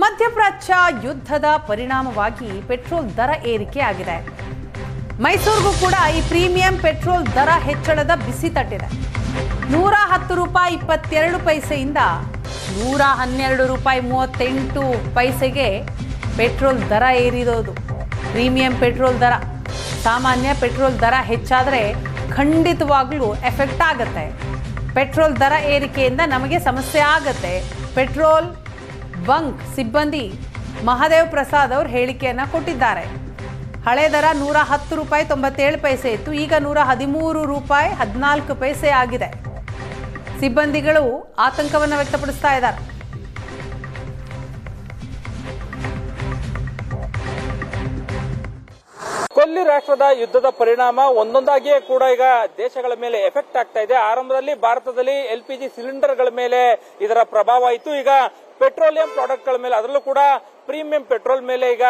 ಮಧ್ಯಪ್ರಾಚ್ಯ ಯುದ್ಧದ ಪರಿಣಾಮವಾಗಿ ಪೆಟ್ರೋಲ್ ದರ ಏರಿಕೆ ಆಗಿದೆ. ಮೈಸೂರಿಗೂ ಕೂಡ ಈ ಪ್ರೀಮಿಯಂ ಪೆಟ್ರೋಲ್ ದರ ಹೆಚ್ಚಳದ ಬಿಸಿ ತಟ್ಟಿದೆ. 110 ರೂಪಾಯಿ 22 ಪೈಸೆಯಿಂದ 112 ರೂಪಾಯಿ 38 ಪೈಸೆಗೆ ಪೆಟ್ರೋಲ್ ದರ ಏರಿರೋದು. ಪ್ರೀಮಿಯಂ ಪೆಟ್ರೋಲ್ ದರ, ಸಾಮಾನ್ಯ ಪೆಟ್ರೋಲ್ ದರ ಹೆಚ್ಚಾದರೆ ಖಂಡಿತವಾಗ್ಲೂ ಎಫೆಕ್ಟ್ ಆಗುತ್ತೆ. ಪೆಟ್ರೋಲ್ ದರ ಏರಿಕೆಯಿಂದ ನಮಗೆ ಸಮಸ್ಯೆ ಆಗುತ್ತೆ. ಪೆಟ್ರೋಲ್ ಬಂಕ್ ಸಿಬ್ಬಂದಿ ಮಹಾದೇವ್ ಪ್ರಸಾದ್ ಅವರು ಹೇಳಿಕೆಯನ್ನು ಕೊಟ್ಟಿದ್ದಾರೆ. ಹಳೆ ದರ 110 ರೂಪಾಯಿ 97 ಪೈಸೆ ಇತ್ತು, ಈಗ 113 ರೂಪಾಯಿ 14 ಪೈಸೆ ಆಗಿದೆ. ಸಿಬ್ಬಂದಿಗಳು ಆತಂಕವನ್ನು ವ್ಯಕ್ತಪಡಿಸ್ತಾ ಇದ್ದಾರೆ. ಕೊಲ್ಲಿ ರಾಷ್ಟ್ರದ ಯುದ್ಧದ ಪರಿಣಾಮ ಒಂದೊಂದಾಗಿಯೇ ಕೂಡ ಈಗ ದೇಶಗಳ ಮೇಲೆ ಎಫೆಕ್ಟ್ ಆಗ್ತಾ ಇದೆ. ಆರಂಭದಲ್ಲಿ ಭಾರತದಲ್ಲಿ LPG ಸಿಲಿಂಡರ್ಗಳ ಮೇಲೆ ಇದರ ಪ್ರಭಾವ ಇತ್ತು. ಈಗ ಪೆಟ್ರೋಲಿಯಂ ಪ್ರಾಡಕ್ಟ್ಗಳ ಮೇಲೆ, ಅದರಲ್ಲೂ ಕೂಡ ಪ್ರೀಮಿಯಂ ಪೆಟ್ರೋಲ್ ಮೇಲೆ ಈಗ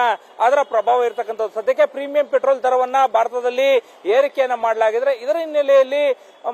ಅದರ ಪ್ರಭಾವ ಇರತಕ್ಕಂಥದ್ದು. ಸದ್ಯಕ್ಕೆ ಪ್ರೀಮಿಯಂ ಪೆಟ್ರೋಲ್ ದರವನ್ನ ಭಾರತದಲ್ಲಿ ಏರಿಕೆಯನ್ನ ಮಾಡಲಾಗಿದ್ರೆ, ಇದರ ಹಿನ್ನೆಲೆಯಲ್ಲಿ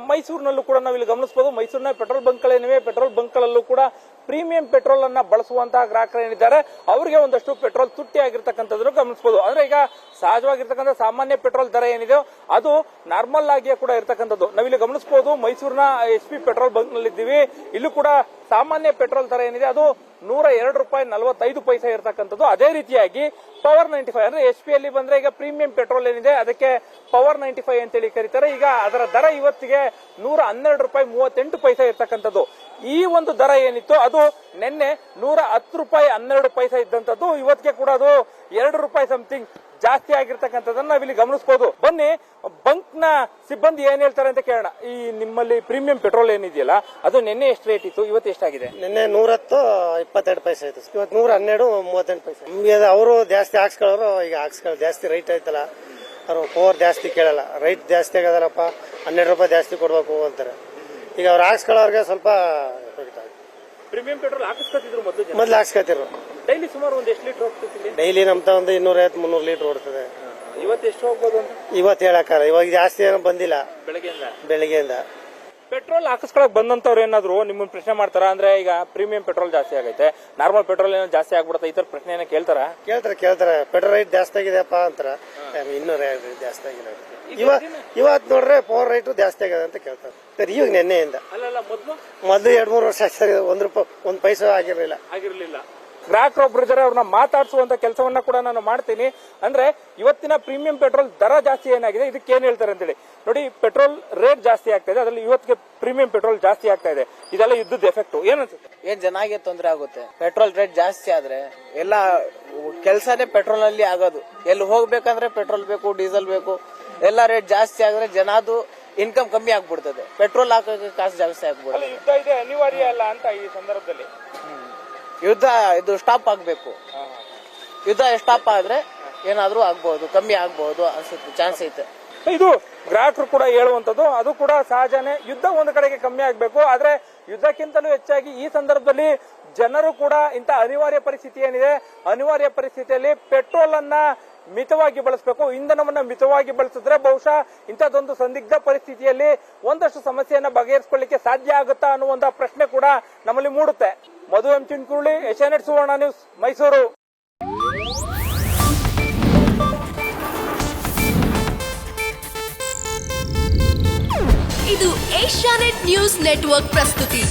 ಮೈಸೂರಿನಲ್ಲೂ ಕೂಡ ನಾವಿಲ್ಲಿ ಗಮನಿಸಬಹುದು. ಮೈಸೂರಿನ ಪೆಟ್ರೋಲ್ ಬಂಕ್ಗಳೇನಿವೆ, ಪೆಟ್ರೋಲ್ ಬಂಕ್ಗಳಲ್ಲೂ ಕೂಡ ಪ್ರೀಮಿಯಂ ಪೆಟ್ರೋಲ್ ಅನ್ನ ಬಳಸುವಂತಹ ಗ್ರಾಹಕರೇನಿದ್ದಾರೆ ಅವರಿಗೆ ಒಂದಷ್ಟು ಪೆಟ್ರೋಲ್ ತುಟ್ಟಿ ಆಗಿರ್ತಕ್ಕಂಥದ್ದನ್ನು ಗಮನಿಸಬಹುದು. ಅಂದ್ರೆ ಈಗ ಸಹಜವಾಗಿರ್ತಕ್ಕಂಥ ಸಾಮಾನ್ಯ ಪೆಟ್ರೋಲ್ ದರ ಏನಿದೆ ಅದು ನಾರ್ಮಲ್ ಆಗಿಯೇ ಕೂಡ ಇರತಕ್ಕಂಥದ್ದು ನಾವಿಲ್ಲಿ ಗಮನಿಸಬಹುದು. ಮೈಸೂರಿನ SP ಪೆಟ್ರೋಲ್ ಬಂಕ್ ನಲ್ಲಿ ಇದ್ದೀವಿ. ಇಲ್ಲೂ ಕೂಡ ಸಾಮಾನ್ಯ ಪೆಟ್ರೋಲ್ ದರ ಏನಿದೆ ಅದು 102 ರೂಪಾಯಿ 45 ಪೈಸೆ ಇರತಕ್ಕಂಥದ್ದು. ಅದೇ ರೀತಿಯಾಗಿ ಪವರ್ 95 ಅಂದ್ರೆ SP ಅಲ್ಲಿ ಬಂದ್ರೆ ಈಗ ಪ್ರೀಮಿಯಂ ಪೆಟ್ರೋಲ್ ಏನಿದೆ ಅದಕ್ಕೆ ಪವರ್ 95 ಅಂತೇಳಿ ಕರೀತಾರೆ. ಈಗ ಅದರ ದರ ಇವತ್ತಿಗೆ 112 ರೂಪಾಯಿ 38 ಪೈಸೆ ಇರತಕ್ಕಂಥದ್ದು. ಈ ಒಂದು ದರ ಏನಿತ್ತು ಅದು ನಿನ್ನೆ 110 ರೂಪಾಯಿ 12 ಪೈಸೆ ಇದ್ದಂಥದ್ದು. ಇವತ್ತಿಗೆ ಕೂಡ ಅದು 2 ರೂಪಾಯಿ ಸಮಥಿಂಗ್ ಜಾಸ್ತಿ ಆಗಿರ್ತಕ್ಕಂಥದ್ದನ್ನ ನಾವಿಲ್ಲಿ ಗಮನಿಸಬಹುದು. ಬನ್ನಿ ಬಂಕ್ ನ ಸಿಬ್ಬಂದಿ ಏನ್ ಹೇಳ್ತಾರೆ ಅಂತ ಕೇಳೋಣ. ಈ ನಿಮ್ಮಲ್ಲಿ ಪ್ರೀಮಿಯಂ ಪೆಟ್ರೋಲ್ ಏನಿದೆಯಲ್ಲ ಅದು ನಿನ್ನೆ ಎಷ್ಟು ರೇಟ್ ಇತ್ತು, ಇವತ್ತು ಎಷ್ಟಾಗಿದೆ? ನಿನ್ನೆ 110 22 ಪೈಸೆ ಇತ್ತು, ಇವತ್ತು 112 38 ಪೈಸೆ. ನಮ್ಗೆ ಅವರು ಜಾಸ್ತಿ ಹಾಕ್ಸ್ಕೊಳ್ಳೋರು, ಈಗ ಹಾಕ್ಸ್ಕೊಳ್ಳೋ ಜಾಸ್ತಿ ರೈಟ್ ಆಯ್ತಲ್ಲ, ಅವರು ಪವರ್ ಜಾಸ್ತಿ ಕೇಳಲ್ಲ. ರೈಟ್ ಜಾಸ್ತಿ ಆಗದಲ್ಲಪ್ಪ, 12 ರೂಪಾಯಿ ಜಾಸ್ತಿ ಕೊಡ್ಬೇಕು ಅಂತಾರೆ. ಈಗ ಅವ್ರು ಹಾಕ್ಸ್ಕೊಳ್ಳೋರ್ಗೆ ಸ್ವಲ್ಪ ಪ್ರೀಮಿಯಂ ಪೆಟ್ರೋಲ್ ಹಾಕಿಸ್ಕೊತಿದ್ರು ಮೊದ್ಲು ಹಾಕ್ಸ್ಕೊತಿರು. ಡೈಲಿ ಸುಮಾರು ಒಂದು ಎಷ್ಟು ಲೀಟರ್ ಹೋಗ್ತಿತ್ತು? ಡೈಲಿ ನಮ್ತ ಒಂದು 250-300 ಲೀಟರ್ ಓಡ್ತದೆ. ಇವತ್ತು ಎಷ್ಟು ಹೋಗ್ಬೋದು ಅಂತ ಇವತ್ತು ಹೇಳಕ್ಕಾಗಲ್ಲ. ಇವಾಗ ಜಾಸ್ತಿ ಏನೋ ಬಂದಿಲ್ಲ ಬೆಳಗ್ಗೆಯಿಂದ. ಪೆಟ್ರೋಲ್ ಹಾಕಿಸ್ಕೊಳಕ್ ಬಂದಂತವ್ರು ಏನಾದ್ರು ನಿಮ್ಮನ್ನ ಪ್ರಶ್ನೆ ಮಾಡ್ತಾರ? ಅಂದ್ರೆ ಈಗ ಪ್ರೀಮಿಯಂ ಪೆಟ್ರೋಲ್ ಜಾಸ್ತಿ ಆಗೈತೆ, ನಾರ್ಮಲ್ ಪೆಟ್ರೋಲ್ ಏನೋ ಜಾಸ್ತಿ ಆಗ್ಬಿಡುತ್ತೆ, ಈ ತರ ಪ್ರಶ್ನೆ ಏನೋ ಕೇಳ್ತಾರ? ಕೇಳ್ತಾರೆ. ಪೆಟ್ರೋಲ್ ರೇಟ್ ಜಾಸ್ತಿ ಆಗಿದೆಯಪ್ಪ ಅಂತಾರ. ಇನ್ನೂ ರೇಟ್ ಜಾಸ್ತಿ ಆಗಿಲ್ಲ. ಇವತ್ತು ನೋಡ್ರೆ ಪವರ್ ರೇಟ್ ಜಾಸ್ತಿ ಆಗಿದೆ ಅಂತ ಕೇಳ್ತಾರೆ. ಇವಾಗ ನಿನ್ನೆಯಿಂದ ಮೊದಲು 2-3 ವರ್ಷ ಆಗಿದೆ, 1 ರೂಪಾಯಿ 1 ಪೈಸೆ ಆಗಿರ್ಲಿಲ್ಲ. ಗ್ರಾಹಕರೊಬ್ರು ಇದ್ದಾರೆ, ಅವ್ರನ್ನ ಮಾತಾಡಿಸುವಂತ ಕೆಲಸವನ್ನ ಕೂಡ ನಾನು ಮಾಡ್ತೀನಿ. ಅಂದ್ರೆ ಇವತ್ತಿನ ಪ್ರೀಮಿಯಂ ಪೆಟ್ರೋಲ್ ದರ ಜಾಸ್ತಿ ಏನಾಗಿದೆ, ಇದಕ್ಕೆ ಏನ್ ಹೇಳ್ತಾರೆ ಅಂತೇಳಿ ನೋಡಿ. ಪೆಟ್ರೋಲ್ ರೇಟ್ ಜಾಸ್ತಿ ಆಗ್ತಾ ಇದೆ, ಅದರಲ್ಲಿ ಇವತ್ತಿಗೆ ಪ್ರೀಮಿಯಂ ಪೆಟ್ರೋಲ್ ಜಾಸ್ತಿ ಆಗ್ತಾ ಇದೆ. ಇದೆಲ್ಲ ಯುದ್ಧದ ಎಫೆಕ್ಟ್. ಏನ್ ಜನಕ್ಕೆ ತೊಂದರೆ ಆಗುತ್ತೆ? ಪೆಟ್ರೋಲ್ ರೇಟ್ ಜಾಸ್ತಿ ಆದ್ರೆ ಎಲ್ಲ ಕೆಲಸನೇ ಪೆಟ್ರೋಲ್ ನಲ್ಲಿ ಆಗೋದು. ಎಲ್ಲಿ ಹೋಗ್ಬೇಕಂದ್ರೆ ಪೆಟ್ರೋಲ್ ಬೇಕು, ಡೀಸೆಲ್ ಬೇಕು. ಎಲ್ಲ ರೇಟ್ ಜಾಸ್ತಿ ಆದ್ರೆ ಜನದು ಇನ್ಕಮ್ ಕಮ್ಮಿ ಆಗ್ಬಿಡ್ತದೆ. ಪೆಟ್ರೋಲ್ ಹಾಕೋಕೆ ಕಾಸು ಜಾಸ್ತಿ ಆಗ್ಬಿಡುತ್ತೆ. ಯುದ್ಧ ಇದೆ ಅನಿವಾರ್ಯ ಅಲ್ಲ ಅಂತ ಈ ಸಂದರ್ಭದಲ್ಲಿ ಯುದ್ಧ ಇದು ಸ್ಟಾಪ್ ಆಗ್ಬೇಕು. ಯುದ್ಧ ಸ್ಟಾಪ್ ಆದ್ರೆ ಏನಾದ್ರೂ ಆಗ್ಬಹುದು, ಕಮ್ಮಿ ಆಗ್ಬಹುದು ಅನ್ಸುತ್ತೆ, ಚಾನ್ಸ್ ಐತೆ. ಇದು ಗ್ರಾಹಕರು ಕೂಡ ಹೇಳುವಂತದ್ದು. ಅದು ಕೂಡ ಸಹಜನೇ. ಯುದ್ಧ ಒಂದು ಕಡೆಗೆ ಕಮ್ಮಿ ಆಗ್ಬೇಕು, ಆದ್ರೆ ಯುದ್ಧಕ್ಕಿಂತಲೂ ಹೆಚ್ಚಾಗಿ ಈ ಸಂದರ್ಭದಲ್ಲಿ ಜನರು ಕೂಡ ಇಂಥ ಅನಿವಾರ್ಯ ಪರಿಸ್ಥಿತಿ ಏನಿದೆ, ಅನಿವಾರ್ಯ ಪರಿಸ್ಥಿತಿಯಲ್ಲಿ ಪೆಟ್ರೋಲ್ ಅನ್ನ ಮಿತವಾಗಿ ಬಳಸಬೇಕು. ಇಂಧನವನ್ನ ಮಿತವಾಗಿ ಬಳಸಿದ್ರೆ ಬಹುಶಃ ಇಂಥದ್ದೊಂದು ಸಂದಿಗ್ಧ ಪರಿಸ್ಥಿತಿಯಲ್ಲಿ ಒಂದಷ್ಟು ಸಮಸ್ಯೆಯನ್ನ ಬಗೆಹರಿಸಿಕೊಳ್ಳಿಕ್ಕೆ ಸಾಧ್ಯ ಆಗುತ್ತಾ ಅನ್ನುವಂತ ಪ್ರಶ್ನೆ ಕೂಡ ನಮ್ಮಲ್ಲಿ ಮೂಡುತ್ತೆ. ಮಧು ಎಂ ಚಿನ್ಕುರುಳಿ, ಏಷ್ಯಾನೆಟ್ ಸುವರ್ಣ ನ್ಯೂಸ್, ಮೈಸೂರು. ಇದು ಏಷ್ಯಾನೆಟ್ ನ್ಯೂಸ್ ನೆಟ್ವರ್ಕ್ ಪ್ರಸ್ತುತಿ.